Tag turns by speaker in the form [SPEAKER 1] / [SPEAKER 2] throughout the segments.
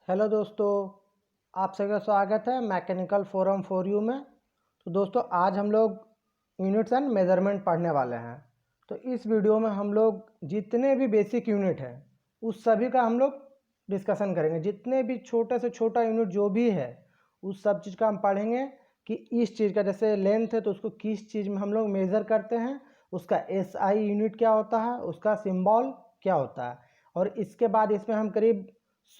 [SPEAKER 1] Hello दोस्तों, आप सभी का स्वागत है मैकेनिकल फोरम फॉर यू में। तो दोस्तों आज हम लोग यूनिट्स एंड मेजरमेंट पढ़ने वाले हैं। तो इस वीडियो में हम लोग जितने भी बेसिक यूनिट हैं उस सभी का हम लोग डिस्कशन करेंगे। जितने भी छोटे से छोटा यूनिट जो भी है उस सब चीज़ का हम पढ़ेंगे कि इस चीज़ का जैसे लेंथ है तो उसको किस चीज़ में हम लोग मेज़र करते हैं, उसका एसआई यूनिट क्या होता है, उसका सिंबल क्या होता है। और इसके बाद इसमें हम करीब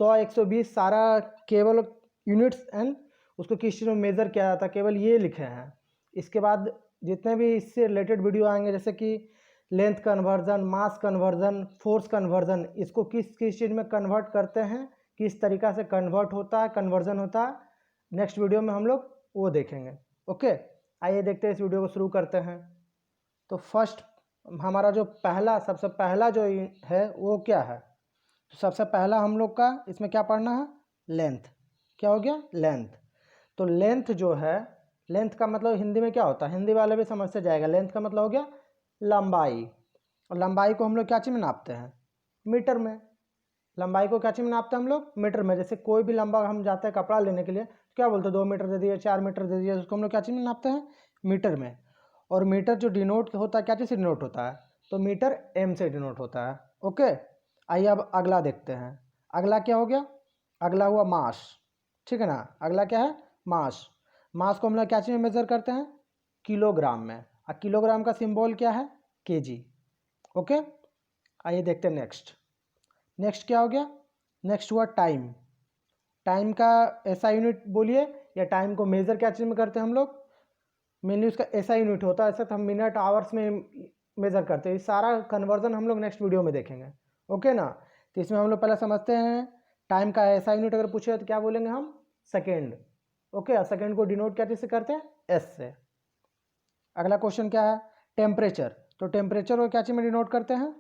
[SPEAKER 1] 100-120 सारा केवल यूनिट्स एंड उसको किस चीज़ में मेज़र किया जाता है केवल ये लिखे हैं। इसके बाद जितने भी इससे रिलेटेड वीडियो आएंगे जैसे कि length conversion, mass conversion, force conversion, इसको किस किस चीज़ में कन्वर्ट करते हैं, किस तरीक़ा से कन्वर्ट होता है, कन्वर्जन होता है, नेक्स्ट वीडियो में हम लोग वो देखेंगे। ओके, आइए देखते हैं, इस वीडियो को शुरू करते हैं। तो फर्स्ट हमारा जो सबसे पहला जो है वो क्या है, तो सबसे पहला हम लोग का इसमें क्या पढ़ना है, लेंथ। क्या हो गया, लेंथ। तो लेंथ जो है, लेंथ का मतलब हिंदी में क्या होता है, हिंदी वाले भी समझ से जाएगा। लेंथ का मतलब हो गया लंबाई, और लंबाई को हम लोग क्या चीज़ में नापते हैं, मीटर में। लंबाई को क्या चीज़ में नापते हैं हम लोग, मीटर में। जैसे कोई भी लंबा हम जाते हैं कपड़ा लेने के लिए तो क्या बोलते हैं, 2 मीटर दे दिए, 4 मीटर दे दिए, उसको हम लोग क्या चीज़ में नापते हैं, मीटर में। और मीटर जो डिनोट होता है क्या चीज़ से डिनोट होता है, तो मीटर एम से डिनोट होता है। ओके, आइए अब अगला देखते हैं। अगला क्या हो गया, अगला हुआ मास। ठीक है ना, अगला क्या है, मास। मास को हम लोग क्या चीज़ में मेजर करते हैं, किलोग्राम में। और किलोग्राम का सिंबल क्या है, केजी। ओके, आइए देखते हैं नेक्स्ट। नेक्स्ट क्या हो गया, नेक्स्ट हुआ टाइम। टाइम का ऐसा यूनिट बोलिए, या टाइम को मेजर क्या चीज़ में करते हैं हम लोग, मेनली उसका ऐसा यूनिट होता है, ऐसा तो हम मिनट आवर्स में मेजर करते हैं। ये सारा कन्वर्जन हम लोग नेक्स्ट वीडियो में देखेंगे। ओके ना, तो इसमें हम लोग पहले समझते हैं टाइम का ऐसा यूनिट अगर पूछे तो क्या बोलेंगे हम, सेकेंड। ओके, सेकेंड को डिनोट क्या चीज़ से करते हैं, एस से। अगला क्वेश्चन क्या है, टेम्परेचर। तो टेम्परेचर को क्या चीज़ में डिनोट करते हैं,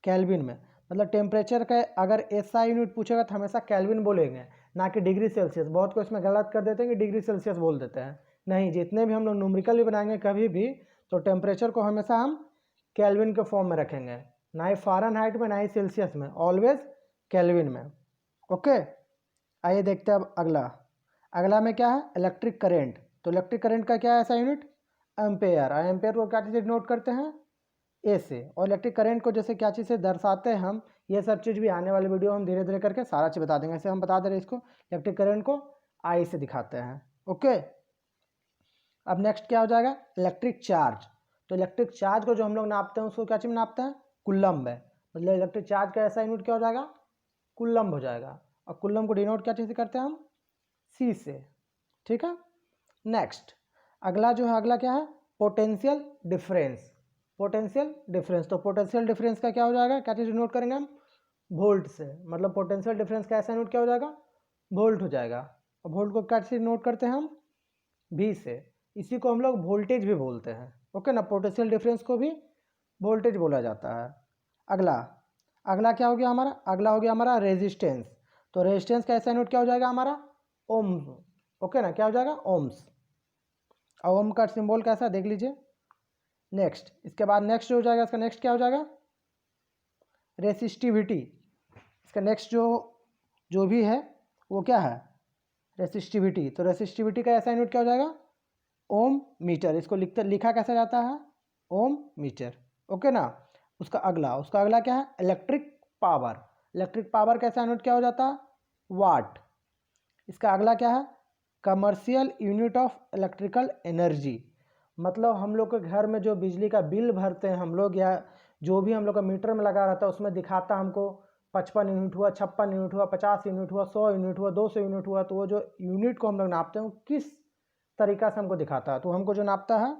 [SPEAKER 1] केल्विन में। मतलब टेम्परेचर का अगर ऐसा यूनिट पूछेगा तो हमेशा केल्विन बोलेंगे, ना कि डिग्री सेल्सियस। बहुत को इसमें गलत कर देते हैं कि डिग्री सेल्सियस बोल देते हैं। नहीं, जितने भी हम लोग न्यूमेरिकल भी बनाएंगे कभी भी, तो टेम्परेचर को हमेशा हम केल्विन के फॉर्म में रखेंगे, ना ही फ़ारेनहाइट में, ना ही सेल्सियस में, ऑलवेज केल्विन में। ओके, आइए देखते हैं अब अगला। अगला में क्या है, इलेक्ट्रिक करेंट। तो इलेक्ट्रिक करेंट का क्या है ऐसा यूनिट, एम्पेयर। और एम्पेयर को क्या चीज़ नोट करते हैं, ए से। और इलेक्ट्रिक करंट को जैसे क्या चीज़ से दर्शाते हैं हम, ये सब चीज़ भी आने वाली वीडियो हम धीरे धीरे करके सारा चीज़ बता देंगे। ऐसे हम बता दे रहे इसको, इलेक्ट्रिक करंट को आई से दिखाते हैं। ओके, अब नेक्स्ट क्या हो जाएगा, इलेक्ट्रिक चार्ज। तो इलेक्ट्रिक चार्ज को जो हम लोग नापते हैं उसको क्या चीज़ में नापते हैं, कुलम्ब है। मतलब इलेक्ट्रिक चार्ज का ऐसा यूनिट क्या हो जाएगा, कुलम्ब हो जाएगा। और कुलम्ब को डिनोट क्या चीज़ से करते हैं हम, सी से। ठीक है, नेक्स्ट अगला जो है, अगला क्या है, पोटेंशियल डिफरेंस। पोटेंशियल डिफरेंस, तो पोटेंशियल डिफरेंस का क्या हो जाएगा, क्या चीज़ नोट करेंगे हम, वोल्ट से। मतलब पोटेंशियल डिफरेंस का ऐसा नोट क्या हो जाएगा, वोल्ट हो जाएगा। और वोल्ट को क्या चीज़ नोट करते हैं हम, भी से। इसी को हम लोग वोल्टेज भी बोलते हैं। ओके ना, पोटेंशियल डिफरेंस को भी वोल्टेज बोला जाता है। अगला, अगला क्या हो गया हमारा, अगला हो गया हमारा रेजिस्टेंस। तो रेजिस्टेंस का ऐसा नोट क्या हो जाएगा हमारा, ओम्स। ओके ना, क्या हो जाएगा, ओम्स। ओम का सिंबल कैसा देख लीजिए। नेक्स्ट, इसके बाद नेक्स्ट जो हो जाएगा, इसका नेक्स्ट क्या हो जाएगा, रेसिस्टिविटी। इसका नेक्स्ट जो जो भी है वो क्या है, रेसिस्टिविटी। तो रेसिस्टिविटी का ऐसा यूनिट क्या हो जाएगा, ओम मीटर। इसको लिखा कैसा जाता है, ओम मीटर। ओके ना, उसका अगला क्या है, इलेक्ट्रिक पावर। इलेक्ट्रिक पावर का ऐसा यूनिट क्या हो जाता है, वाट। इसका अगला क्या है, commercial unit of electrical energy. मतलब हम लोग के घर में जो बिजली का बिल भरते हैं हम लोग, या जो भी हम लोग का मीटर में लगा रहता है उसमें दिखाता हमको 55 यूनिट हुआ, 56 यूनिट हुआ, 50 यूनिट हुआ, 100 यूनिट हुआ, 200 यूनिट हुआ। तो वो जो यूनिट को हम लोग नापते हैं वो किस तरीका से हमको दिखाता है, तो हमको जो नापता है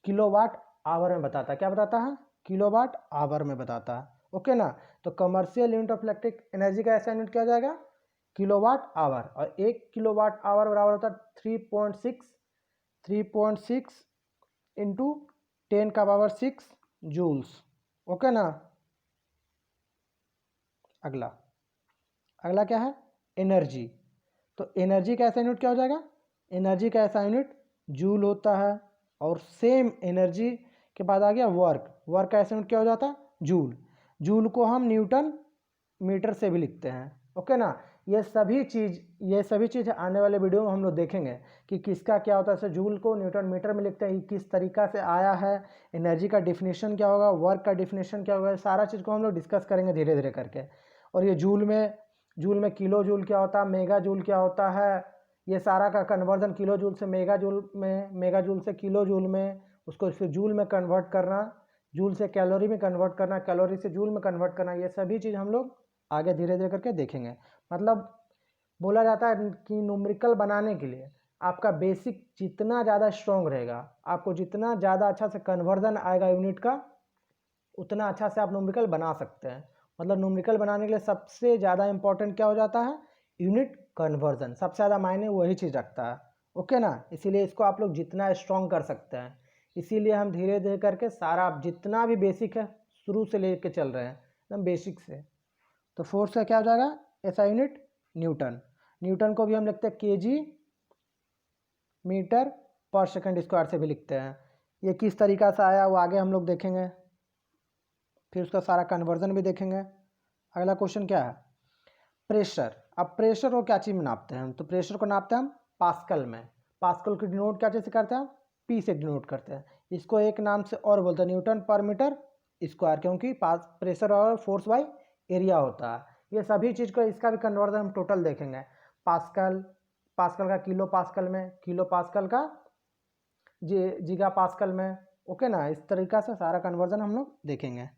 [SPEAKER 1] किलोवाट आवर में बताता है। क्या बताता है, किलोवाट आवर में बताता है। ओके ना, तो commercial unit of electric energy का ऐसा यूनिट क्या हो जाएगा, किलोवाट आवर। और 1 किलोवाट आवर बराबर होता है 3.6 इंटू 10⁻⁶ जूल्स। ओके ना, अगला, अगला क्या है, एनर्जी। तो एनर्जी का ऐसा यूनिट क्या हो जाएगा, एनर्जी का ऐसा यूनिट जूल होता है। और सेम एनर्जी के बाद आ गया वर्क। वर्क का ऐसा यूनिट क्या हो जाता है, जूल। जूल को हम न्यूटन मीटर से भी लिखते हैं। ओके ना। ये सभी चीज़ आने वाले वीडियो में हम लोग देखेंगे कि किसका क्या होता है। जैसे जूल को न्यूटन मीटर में लिखते हैं, किस तरीका से आया है, एनर्जी का डिफिनीशन क्या होगा, वर्क का डिफिनीशन क्या होगा, सारा चीज़ को हम लोग डिस्कस करेंगे धीरे धीरे करके। और ये जूल में किलो जूल क्या होता है, मेगा जूल क्या होता है, ये सारा का कन्वर्जन किलो जूल से मेगा जूल में, मेगा जूल से किलो जूल में, उसको फिर जूल में कन्वर्ट करना, जूल से कैलोरी में कन्वर्ट करना, कैलोरी से जूल में कन्वर्ट करना, ये सभी चीज़ हम लोग आगे धीरे धीरे करके देखेंगे। मतलब बोला जाता है कि न्यूमेरिकल बनाने के लिए आपका बेसिक जितना ज़्यादा स्ट्रॉन्ग रहेगा, आपको जितना ज़्यादा अच्छा से कन्वर्जन आएगा यूनिट का, उतना अच्छा से आप न्यूमेरिकल बना सकते हैं। मतलब न्यूमेरिकल बनाने के लिए सबसे ज़्यादा इंपॉर्टेंट क्या हो जाता है, यूनिट कन्वर्जन सबसे ज़्यादा मायने वही चीज़ रखता है। ओके ना। इसीलिए इसको आप लोग जितना स्ट्रॉन्ग कर सकते हैं, इसीलिए हम धीरे धीरे करके सारा जितना भी बेसिक है शुरू से लेके चल रहे हैं एकदम बेसिक से। तो फोर्स का क्या हो जाएगा, ऐसा यूनिट न्यूटन। न्यूटन को भी हम लिखते हैं केजी मीटर पर सेकंड स्क्वायर से भी लिखते हैं। ये किस तरीका से आया वो आगे हम लोग देखेंगे, फिर उसका सारा कन्वर्जन भी देखेंगे। अगला क्वेश्चन क्या है, प्रेशर। अब प्रेशर को क्या चीज़ में नापते हैं हम, तो प्रेशर को नापते हैं हम पास्कल में। पास्कल को डिनोट क्या चीज़ से करते हैं, पी से डिनोट करते हैं। इसको एक नाम से और बोलते हैं न्यूटन पर मीटर स्क्वायर, क्योंकि प्रेशर और फोर्स बाई एरिया होता है। ये सभी चीज़ को इसका भी कन्वर्जन हम टोटल देखेंगे। पास्कल का किलो पास्कल में, किलो पास्कल का जीगा पास्कल में। ओके ना। इस तरीका से सारा कन्वर्जन हम लोग देखेंगे।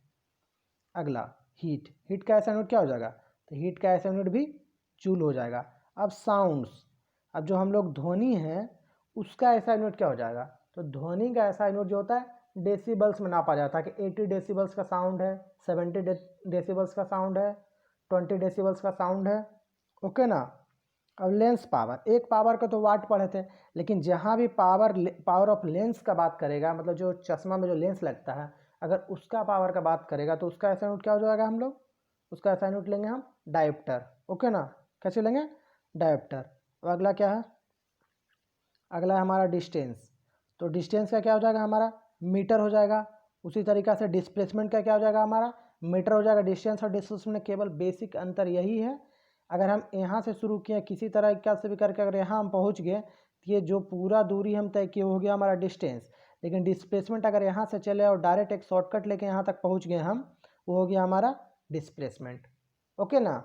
[SPEAKER 1] अगला हीट का ऐसा यूनिट क्या हो जाएगा, तो हीट का ऐसा यूनिट भी जूल हो जाएगा। अब साउंड्स, अब जो हम लोग ध्वनि है उसका ऐसा यूनिट क्या हो जाएगा, तो ध्वनि का ऐसा यूनिट जो होता है डेसिबल्स में नापा जाता है कि 80 डेसिबल्स का साउंड है, 70 डेसिबल्स का साउंड है, 20 डेसिबल्स का साउंड है। ओके ना। अब लेंस पावर, एक पावर का तो वाट पढ़े थे, लेकिन जहाँ भी पावर ऑफ लेंस का बात करेगा, मतलब जो चश्मा में जो लेंस लगता है, अगर उसका पावर का बात करेगा तो उसका ऐसा यूनिट क्या हो जाएगा, हम लोग उसका ऐसा यूनिट लेंगे हम डायोप्टर। ओके ना। कैसे लेंगे, डायोप्टर। अब अगला क्या है, अगला है हमारा डिस्टेंस। तो डिस्टेंस का क्या हो जाएगा हमारा, मीटर हो जाएगा। उसी तरीक़ा से डिस्प्लेसमेंट का क्या हो जाएगा हमारा, मीटर हो जाएगा। डिस्टेंस और डिस्प्लेसमेंट में केवल बेसिक अंतर यही है, अगर हम यहाँ से शुरू किए किसी तरह क्या से भी करके अगर यहाँ हम पहुँच गए तो ये जो पूरा दूरी हम तय किए हो गया हमारा डिस्टेंस। लेकिन डिस्प्लेसमेंट अगर यहाँ से चले और डायरेक्ट एक शॉर्टकट लेके यहाँ तक पहुँच गए हम, वो हो गया हमारा डिस्प्लेसमेंट। ओके ना।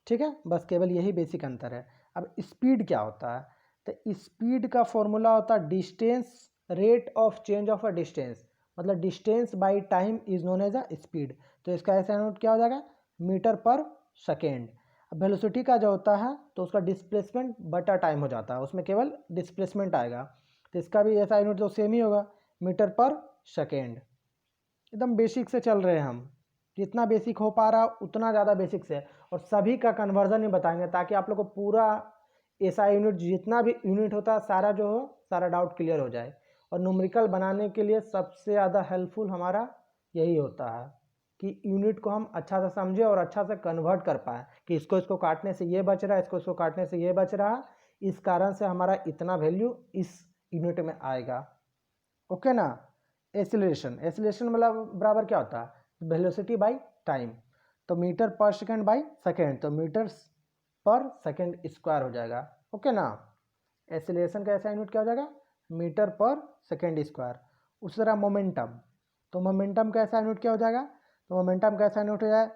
[SPEAKER 1] ठीक है, बस केवल यही बेसिक अंतर है। अब स्पीड क्या होता है, तो स्पीड का फॉर्मूला होता है distance rate of change of a distance, मतलब distance by time is known as a speed. तो इसका ऐसा यूनिट क्या हो जाएगा, मीटर पर सेकेंड। अब वेलोसिटी का जो होता है तो उसका डिस्प्लेसमेंट बटा टाइम हो जाता है, उसमें केवल डिस्प्लेसमेंट आएगा। तो इसका भी ऐसा यूनिट तो सेम ही होगा, मीटर पर सेकेंड। एकदम बेसिक से चल रहे हैं हम, जितना बेसिक हो पा रहा उतना ज़्यादा बेसिक से, और सभी का कन्वर्जन ही बताएंगे ताकि आप लोग को पूरा ऐसा यूनिट जितना भी यूनिट होता है सारा जो हो सारा डाउट क्लियर हो जाए। और न्यूमेरिकल बनाने के लिए सबसे ज़्यादा हेल्पफुल हमारा यही होता है कि यूनिट को हम अच्छा से समझे और अच्छा से कन्वर्ट कर पाए कि इसको काटने से ये बच रहा है, इसको काटने से ये बच रहा है, इस कारण से हमारा इतना वैल्यू इस यूनिट में आएगा। ओके ना। एसिलेशन मतलब बराबर क्या होता है, वेलोसिटी बाई टाइम। तो metre per second by second, तो मीटर्स पर सेकेंड स्क्वायर हो जाएगा। ओके ना। एसिलेशन का ऐसा यूनिट क्या हो जाएगा, मीटर पर सेकेंड स्क्वायर। उसी तरह मोमेंटम, तो मोमेंटम का ऐसा यूनिट क्या हो जाएगा, तो मोमेंटम का ऐसा यूनिट हो जाए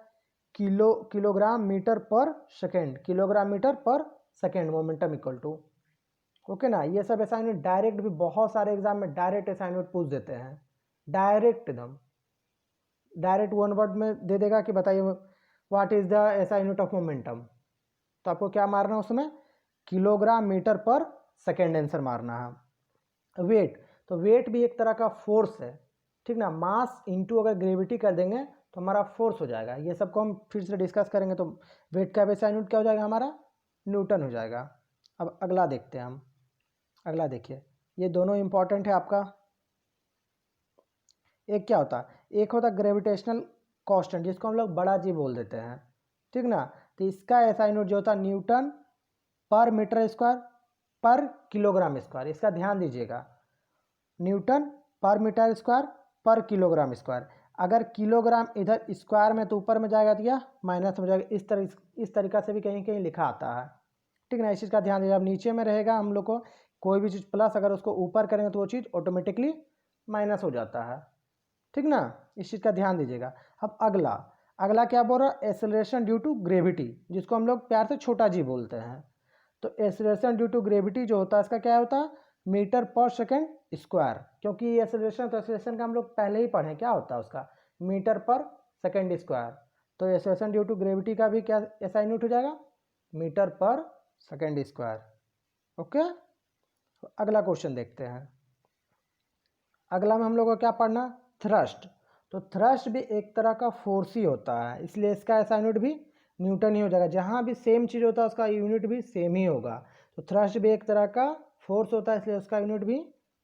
[SPEAKER 1] kilogram metre per second, kilogram metre per second momentum equal to. Okay ना। ये सब ऐसा यूनिट डायरेक्ट भी बहुत सारे एग्जाम में डायरेक्ट ऐसा यूनिट पूछ देते हैं, डायरेक्ट एकदम डायरेक्ट वन वर्ड में दे देगा कि बताइए व्हाट इज द ऐसा यूनिट ऑफ मोमेंटम। तो आपको क्या मारना है उसमें, kilogram metre per second answer मारना है। वेट, तो वेट भी एक तरह का फोर्स है, ठीक ना। मास इंटू अगर ग्रेविटी कर देंगे तो हमारा फोर्स हो जाएगा। ये सबको हम फिर से डिस्कस करेंगे। तो वेट का वैसा यूनिट क्या हो जाएगा हमारा, न्यूटन हो जाएगा। अब अगला देखते हैं हम। अगला देखिए, ये दोनों इंपॉर्टेंट है आपका। एक क्या होता है, एक होता है ग्रेविटेशनल कांस्टेंट जिसको हम लोग बड़ा जी बोल देते हैं, ठीक ना। तो इसका ऐसा यूनिट जो होता है न्यूटन पर मीटर स्क्वायर पर किलोग्राम स्क्वायर। इसका ध्यान दीजिएगा, न्यूटन पर मीटर स्क्वायर पर किलोग्राम स्क्वायर। अगर किलोग्राम इधर स्क्वायर में तो ऊपर में जाएगा तो क्या माइनस में जाएगा। इस तरीका से भी कहीं कहीं लिखा आता है, ठीक ना। इस चीज़ का ध्यान दीजिए। अब नीचे में रहेगा हम लोग को कोई भी चीज़ प्लस, अगर उसको ऊपर करेंगे तो वो चीज़ ऑटोमेटिकली माइनस हो जाता है, ठीक ना। इस चीज़ का ध्यान दीजिएगा। अब अगला क्या बोल रहा है, एक्सेलरेशन ड्यू टू ग्रेविटी, जिसको हम लोग प्यार से छोटा जी बोलते हैं। तो एक्सेलरेशन ड्यू टू ग्रेविटी जो होता है इसका क्या होता है, मीटर पर सेकेंड स्क्वायर। क्योंकि एक्सेलरेशन, तो एक्सेलरेशन का हम लोग पहले ही पढ़े, क्या होता है उसका, मीटर पर सेकेंड स्क्वायर। तो एक्सेलरेशन ड्यू टू ग्रेविटी का भी क्या ऐसा यूनिट हो जाएगा, metre per second square. Okay, तो अगला क्वेश्चन देखते हैं। अगला में हम लोग को क्या पढ़ना, थ्रस्ट। तो थ्रस्ट भी एक तरह का फोर्स ही होता है, इसलिए इसका ऐसा यूनिट भी न्यूटन ही हो जाएगा। जहाँ भी सेम चीज़ होता है उसका यूनिट भी सेम ही होगा। तो थ्रस्ट भी एक तरह का फोर्स होता है, इसलिए उसका यूनिट भी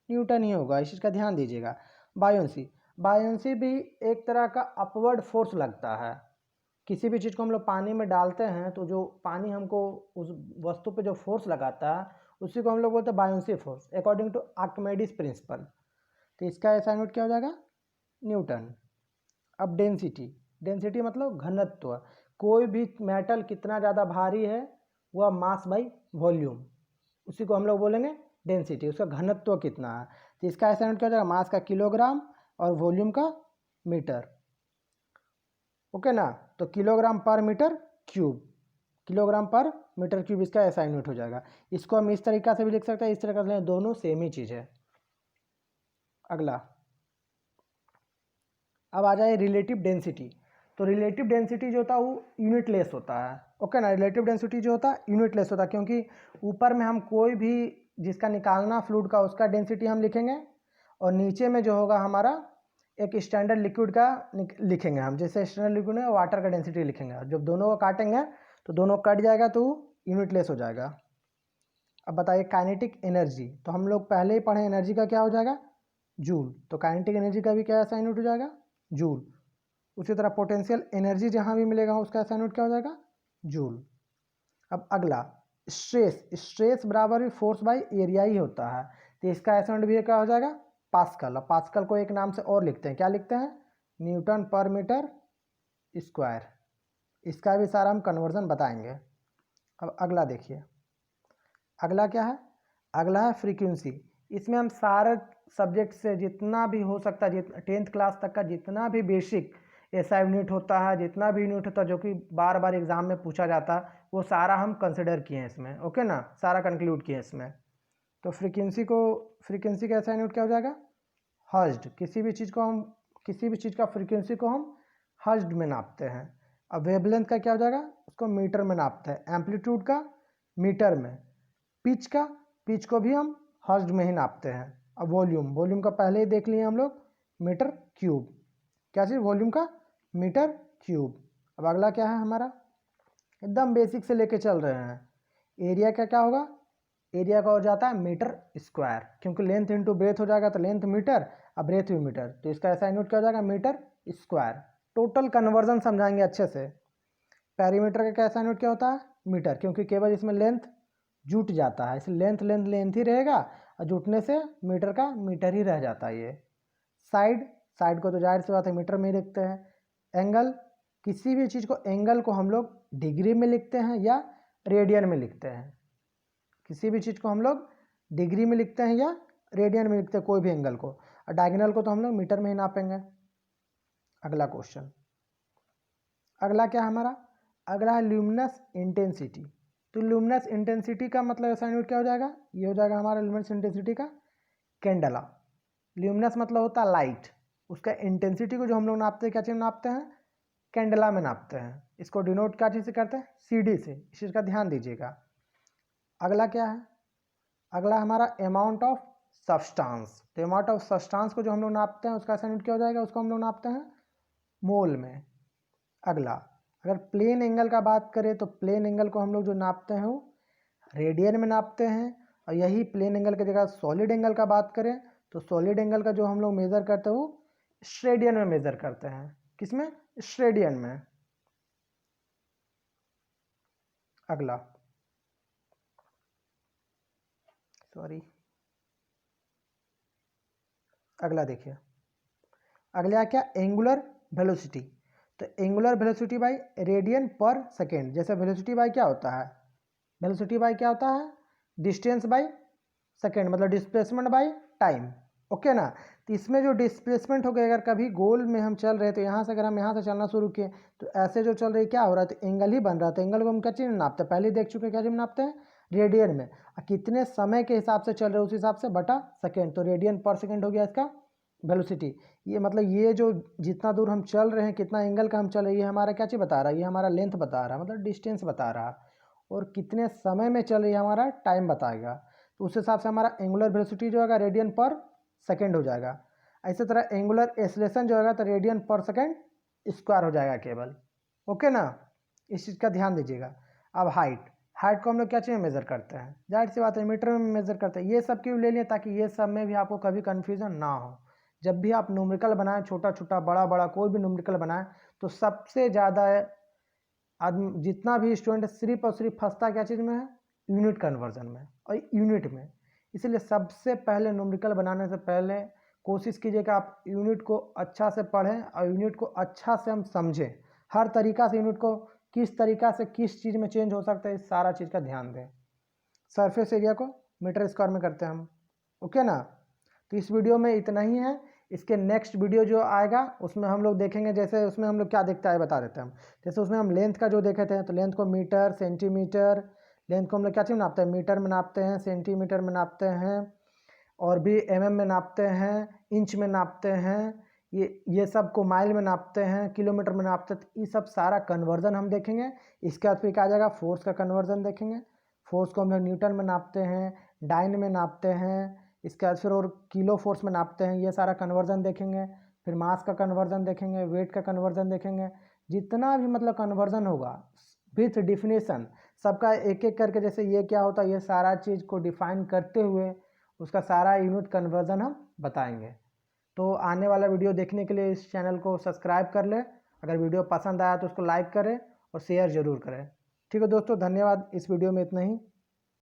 [SPEAKER 1] न्यूटन ही होगा। इस चीज़ का ध्यान दीजिएगा। बायोन्सी भी एक तरह का अपवर्ड फोर्स लगता है। किसी भी चीज़ को हम लोग पानी में डालते हैं तो जो पानी हमको उस वस्तु पे जो फोर्स लगाता है उसी को हम लोग बोलते हैं buoyancy force, according to Archimedes principle. तो इसका ऐसा यूनिट क्या हो जाएगा, न्यूटन। अब डेंसिटी मतलब घनत्व। कोई भी मेटल कितना ज़्यादा भारी है वह मास बाई वॉल्यूम, उसी को हम लोग बोलेंगे डेंसिटी, उसका घनत्व कितना है। तो इसका ऐसा यूनिट क्या हो जाएगा, मास का किलोग्राम और वॉल्यूम का मीटर। ओके ना। तो किलोग्राम पर मीटर क्यूब, किलोग्राम पर मीटर क्यूब इसका ऐसा यूनिट हो जाएगा। इसको हम इस तरीका से भी लिख सकते हैं, इस तरीका से, दोनों सेम ही चीज़ है। अगला अब आ जाए रिलेटिव डेंसिटी। तो रिलेटिव डेंसिटी जो होता है वो यूनिटलेस होता है। ओके ना, रिलेटिव डेंसिटी जो होता है यूनिटलेस होता है, क्योंकि ऊपर में हम कोई भी जिसका निकालना फ्लूइड का उसका डेंसिटी हम लिखेंगे, और नीचे में जो होगा हमारा एक स्टैंडर्ड लिक्विड का लिखेंगे हम। जैसे स्टैंडर्ड लिक्विड में वाटर का डेंसिटी लिखेंगे, जब दोनों को काटेंगे तो दोनों कट जाएगा तो यूनिटलेस हो जाएगा। अब बताइए काइनेटिक एनर्जी। तो हम लोग पहले ही पढ़े एनर्जी का क्या हो जाएगा, जूल। तो काइनेटिक एनर्जी का भी क्या ऐसा यूनिट हो जाएगा, जूल। उसी तरह पोटेंशियल एनर्जी जहाँ भी मिलेगा उसका ऐसा यूनिट क्या हो जाएगा, जूल। अब अगला स्ट्रेस बराबर भी फोर्स बाई एरिया ही होता है। तो इसका ऐसा यूनिट भी क्या हो जाएगा, पास्कल। अब पास्कल को एक नाम से और लिखते हैं, क्या लिखते हैं, न्यूटन पर मीटर स्क्वायर। इसका भी सारा हम कन्वर्जन बताएंगे। अब अगला देखिए, अगला क्या है, अगला है फ्रीक्वेंसी। इसमें हम सारे सब्जेक्ट से जितना भी हो सकता है, 10th क्लास तक का जितना भी बेसिक ऐसा यूनिट होता है, जितना भी यूनिट होता है जो कि बार बार एग्जाम में पूछा जाता है, वो सारा हम कंसिडर किए हैं इसमें। ओके ना, सारा कंक्लूड किए हैं इसमें। तो फ्रीक्वेंसी का ऐसा यूनिट क्या हो जाएगा, हर्ट्ज। किसी भी चीज़ का फ्रीक्वेंसी को हम हर्ट्ज में नापते हैं। अब वेवलेंथ का क्या हो जाएगा, उसको मीटर में नापते हैं। एम्पलीट्यूड का मीटर में। पिच को भी हम हर्ट्ज में ही नापते हैं। अब वॉल्यूम का पहले ही देख लिए हम लोग, मीटर क्यूब। क्या चीज़, वॉल्यूम का मीटर क्यूब। अब अगला क्या है हमारा, एकदम बेसिक से लेके चल रहे हैं। एरिया का क्या होगा, एरिया का हो जाता है मीटर स्क्वायर, क्योंकि लेंथ इंटू ब्रेथ हो जाएगा तो लेंथ मीटर और ब्रेथ भी मीटर। तो इसका ऐसा यूनिट क्या हो जाएगा, मीटर स्क्वायर। टोटल कन्वर्जन समझाएंगे अच्छे से। पेरीमीटर का कैसा यूनिट क्या होता है, मीटर, क्योंकि केवल इसमें लेंथ जुट जाता है, इसलिए लेंथ ही रहेगा, और जुटने से मीटर का मीटर ही रह जाता है। ये साइड को तो जाहिर सी बात है मीटर में ही लिखते हैं। एंगल, किसी भी चीज़ को एंगल को हम लोग डिग्री में लिखते हैं या रेडियन में लिखते हैं। किसी भी चीज़ को हम लोग डिग्री में लिखते हैं या रेडियन में लिखते हैं, कोई भी एंगल को। और डायगोनल को तो हम लोग मीटर में ही नापेंगे। अगला क्वेश्चन, अगला क्या हमारा, अगला है ल्यूमिनस इंटेंसिटी। तो ल्यूमिनस इंटेंसिटी का मतलब ऐसा यूनिट क्या हो जाएगा, ये हो जाएगा हमारा ल्यूमिनस इंटेंसिटी का कैंडला। ल्यूमिनस मतलब होता है लाइट, उसका इंटेंसिटी को जो हम लोग नापते हैं क्या चीज़ नापते हैं, कैंडला में नापते हैं। इसको डिनोट क्या चीज़ से करते हैं, CD से। इस चीज़ का ध्यान दीजिएगा। अगला क्या है, अगला हमारा अमाउंट ऑफ सब्सटेंस। तो अमाउंट ऑफ सब्सटेंस को जो हम लोग नापते हैं उसका ऐसा यूनिट क्या हो जाएगा, उसको हम लोग नापते हैं मोल में। अगला, अगर प्लेन एंगल का बात करें तो प्लेन एंगल को हम लोग जो नापते हैं वो रेडियन में नापते हैं। और यही प्लेन एंगल की जगह सॉलिड एंगल का बात करें तो सॉलिड एंगल का जो हम लोग मेज़र करते हैं वो स्ट्रेडियन में मेज़र करते हैं। किसमें, स्ट्रेडियन में। अगला, अगला देखिए, अगले आ क्या, एंगुलर वेलोसिटी। तो एंगुलर वेलोसिटी बाई रेडियन पर सेकेंड। जैसे वेलोसिटी बाई क्या होता है, वेलोसिटी बाई क्या होता है, डिस्टेंस बाई सेकेंड, मतलब डिस्प्लेसमेंट बाई टाइम। ओके ना। तो इसमें जो डिस्प्लेसमेंट हो गया, अगर कभी गोल में हम चल रहे तो यहाँ से अगर हम यहाँ से चलना शुरू किए तो ऐसे जो चल रही क्या हो रहा है, तो एंगल ही बन रहा था। एंगल को हम क्या चीज़ में नापते हैं, पहले देख चुके, क्या चीज़ में नापते हैं, रेडियन में। कितने समय के हिसाब से चल रहे हैं उस हिसाब से बटा सेकेंड, तो रेडियन पर सेकेंड हो गया इसका वेलोसिटी। ये मतलब ये जो जितना दूर हम चल रहे हैं, कितना एंगल का हम चल रहे हैं, ये हमारा क्या चीज़ बता रहा है, ये हमारा लेंथ बता रहा है, मतलब डिस्टेंस बता रहा है। और कितने समय में चल रही है हमारा टाइम बताएगा। तो उस हिसाब से हमारा एंगुलर वेलोसिटी जो होगा रेडियन पर सेकेंड हो जाएगा। इसी तरह एंगुलर एक्सेलरेशन जो होगा तो रेडियन पर सेकेंड स्क्वायर हो जाएगा केवल। ओके ना, इस चीज़ का ध्यान दीजिएगा। अब हाइट, हाइट को हम लोग क्या चीज़ में मेज़र करते हैं, जाहिर सी बात है मीटर में मेज़र करते हैं। ये सब क्यों ले लिए, ताकि ये सब में भी आपको कभी कन्फ्यूज़न ना हो। जब भी आप न्यूमेरिकल बनाएं, छोटा छोटा बड़ा बड़ा कोई भी न्यूमेरिकल बनाएं, तो सबसे ज़्यादा आदमी जितना भी स्टूडेंट सिर्फ और सिर्फ फंसता क्या चीज़ में है, यूनिट कन्वर्जन में और यूनिट में। इसलिए सबसे पहले न्यूमेरिकल बनाने से पहले कोशिश कीजिए कि आप यूनिट को अच्छा से पढ़ें और यूनिट को अच्छा से हम समझें। हर तरीका से यूनिट को किस तरीका से किस चीज़ में चेंज हो सकता है, इस सारा चीज़ का ध्यान दें। सरफेस एरिया को मीटर स्क्वायर में करते हैं हम। ओके ना। तो इस वीडियो में इतना ही है। इसके नेक्स्ट वीडियो जो आएगा उसमें हम लोग देखेंगे, जैसे उसमें हम लोग क्या देखता है बता देते हैं हम। जैसे उसमें हम लेंथ का जो देखे थे, तो लेंथ को मीटर सेंटीमीटर, लेंथ को हम लोग क्या चीज़ में नापते हैं, मीटर में नापते हैं, सेंटीमीटर में नापते हैं, और भी एमएम में नापते हैं, इंच में नापते हैं, ये सब को माइल में नापते हैं, किलोमीटर में नापते हैं। तो ये सब सारा कन्वर्जन हम देखेंगे। इसके बाद फिर क्या आ जाएगा, फोर्स का कन्वर्जन देखेंगे। फोर्स को हम लोग न्यूटन में नापते हैं, डाइन में नापते हैं, इसके बाद फिर और किलो फोर्स में नापते हैं। ये सारा कन्वर्जन देखेंगे। फिर मास का कन्वर्जन देखेंगे, वेट का कन्वर्जन देखेंगे। जितना भी मतलब कन्वर्जन होगा विथ डिफिनेशन सबका एक एक करके, जैसे ये क्या होता है, ये सारा चीज़ को डिफाइन करते हुए उसका सारा यूनिट कन्वर्जन हम बताएंगे। तो आने वाला वीडियो देखने के लिए इस चैनल को सब्सक्राइब कर लें। अगर वीडियो पसंद आया तो उसको लाइक करें और शेयर ज़रूर करें। ठीक है दोस्तों, धन्यवाद। इस वीडियो में इतना ही।